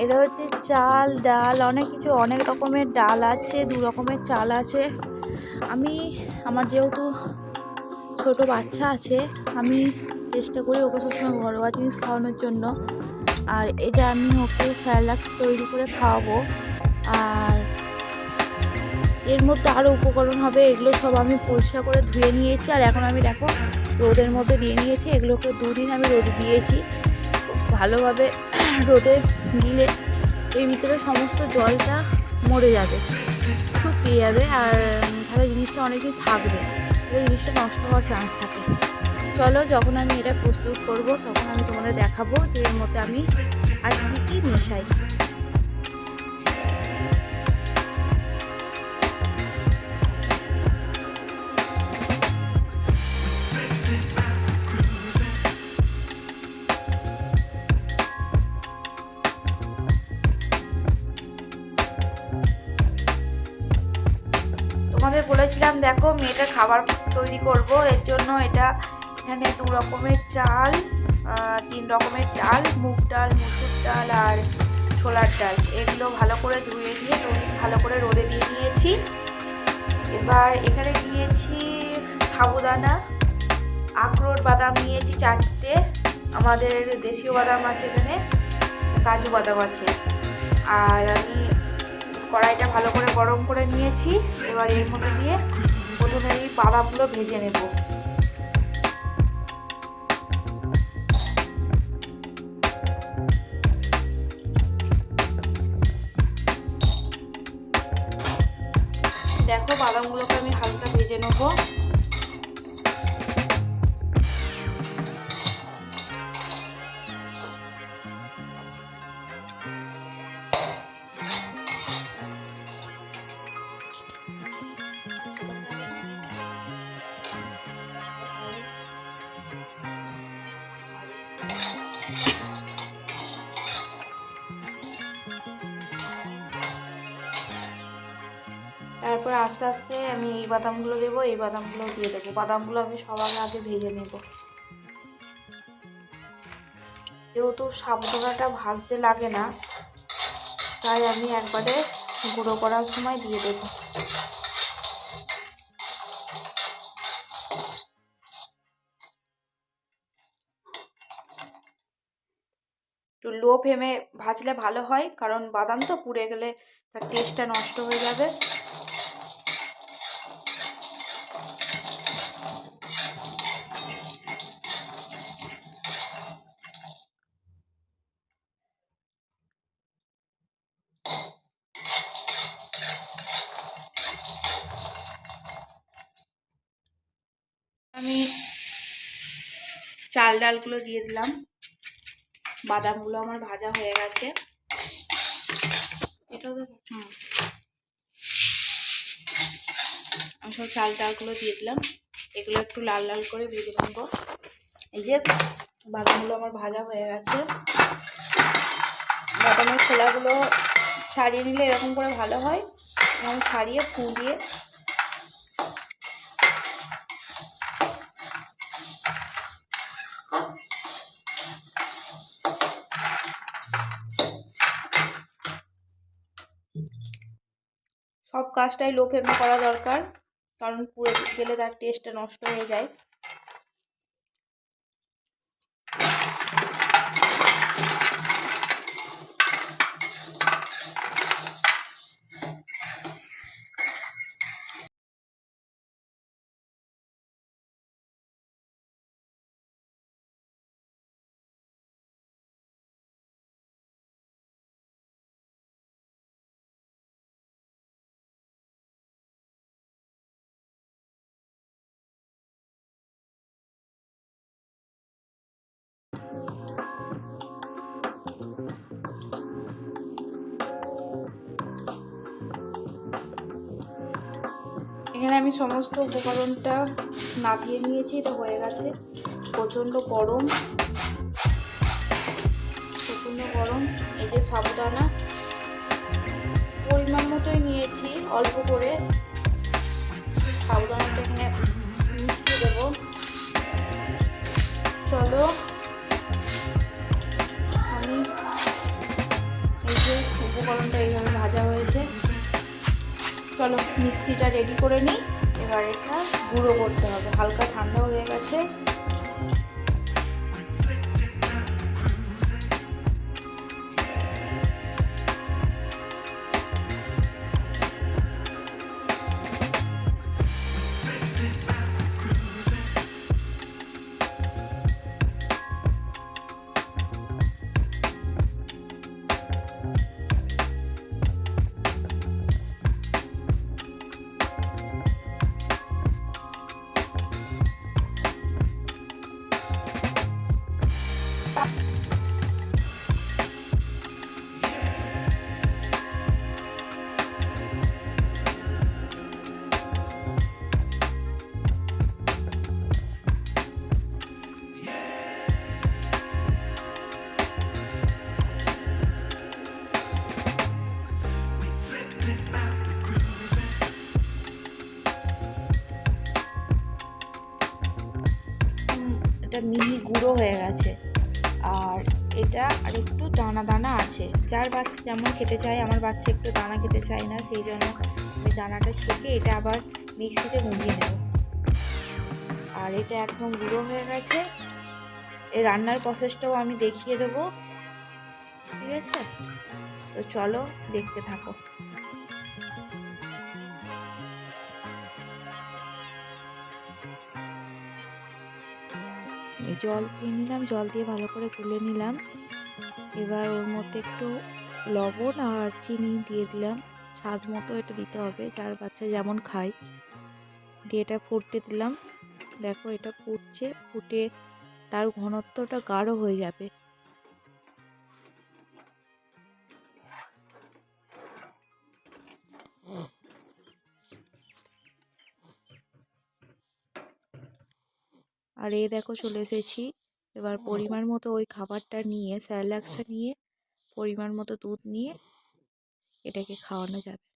এটা হচ্ছে চাল ডাল অনেক কিছু, অনেক রকমের ডাল আছে, 2 রকমের চাল আছে। আমার যেহেতু ছোট বাচ্চা আছে, আমি চেষ্টা করি ওকে সবসময় ঘরোয়া জিনিস খাওয়ানোর জন্য। আর এটা আমি ওকে স্যালাড তৈরি করে খাওয়াবো। আর এর মধ্যে আরও উপকরণ হবে, এগুলো সব আমি পরিষ্কার করে ধুয়ে নিয়েছি। আর এখন আমি দেখো রোদের মধ্যে দিয়ে নিয়েছি। এগুলোকে 2 দিন আমি রোদে দিয়েছি। ভালোভাবে রোদে দিলে এর ভিতরে সমস্ত জলটা মরে যাবে, শুকিয়ে যাবে, আর তাহলে জিনিসটা অনেকদিন থাকবে, তাহলে জিনিসটা নষ্ট হওয়ার চান্স থাকে। চলো, যখন আমি এটা প্রস্তুত করব তখন আমি তোমাদের দেখাবো যে এর মধ্যে আমি আর কী মেশাই। তোমাদের বলেছিলাম দেখো মেয়েটার খাবার তৈরি করব, এর জন্য এখানে 2 রকমের চাল, 3 রকমের ডাল, মুগ ডাল, মুসুর ডাল আর ছোলার ডাল, এগুলো ভালো করে ধুয়ে দিয়ে ভালো করে রোদে দিয়ে নিয়েছি। এবার এখানে নিয়েছি সাবুদানা, আখরোট বাদাম নিয়েছি 4টে, আমাদের দেশীয় বাদাম আছে, এখানে কাজু বাদাম আছে। আর আমি কড়াইটা ভালো করে গরম করে নিয়েছি। এবার এর মধ্যে দিয়ে প্রথমে এই বাদামগুলো ভেজে নেব। দেখো বাদামগুলোকে আমি হালকা ভেজে নেব। তারপর আস্তে আস্তে আমি এই বাদামগুলো দেবো, এই বাদামগুলো দিয়ে দেবো। বাদামগুলো আমি সবার আগে ভেজে নেব, যেহেতু সাবুদানাটা ভাজতে লাগে না, তাই আমি একবারে গুঁড়ো করার সময় দিয়ে দেবো। একটু লো ফ্লেমে ভাজলে ভালো হয়, কারণ বাদাম তো পুড়ে গেলে তার টেস্টটা নষ্ট হয়ে যাবে। আমি চাল ডালগুলো দিয়ে দিলাম, বাদামগুলো আমার ভাজা হয়ে গেছে। এটা তো আমি সব চাল ডালগুলো দিয়ে দিলাম, এগুলো একটু লাল লাল করে ভেজে নেব। এই যে বাদামগুলো আমার ভাজা হয়ে গেছে। বাদামের খোলাগুলো ছাড়িয়ে নিলে এরকম করে ভালো হয়, এবং ছাড়িয়ে ফুলিয়ে সব কাজটাই লো ফ্লেমে করা দরকার, কারণ পুড়ে গেলে তার টেস্টটা নষ্ট হয়ে যায়। এখানে আমি সমস্ত উপকরণটা নামিয়ে নিয়েছি, এটা হয়ে গেছে। প্রচণ্ড গরম, এই যে সাবুদানা পরিমাণ মতোই নিয়েছি, অল্প করে সাবুদানাটা এখানে মিশিয়ে দেবো। চলো আমি চলো মিক্সিটা রেডি করে নিই। এবার এটা গুঁড়ো করতে হবে, হালকা ঠান্ডা হয়ে গেছে। এটা মিহি গুঁড়ো হয়ে গেছে, আর এটা আর একটু দানা দানা আছে। যার বাচ্চা যেমন খেতে চায়, আমার বাচ্চা একটু দানা খেতে চায় না, সেই জন্য আমি দানাটা ছেঁকে এটা আবার মিক্সিতে গুঁড়িয়ে নেব। আর এটা একদম গুঁড়ো হয়ে গেছে। এই রান্নার প্রসেসটাও আমি দেখিয়ে দেবো, ঠিক আছে? তো চলো দেখতে থাকো। জল দিয়ে নিলাম, জল দিয়ে ভালো করে গুলে নিলাম। এবার ওর মধ্যে একটু লবণ আর চিনি দিয়ে দিলাম, স্বাদ মতো এটা দিতে হবে, যার বাচ্চা যেমন খায়। দিয়ে এটা ফুটতে দিলাম। দেখো এটা ফুটছে, ফুটে তার ঘনত্বটা গাঢ় হয়ে যাবে। আর দেখো চলে এসেছি। এবার পরিমাণ মতো ওই খাবারটা নিয়ে, স্যারেলাক্সটা নিয়ে, পরিমাণ মতো দুধ নিয়ে এটাকে খাওয়ানো যাবে।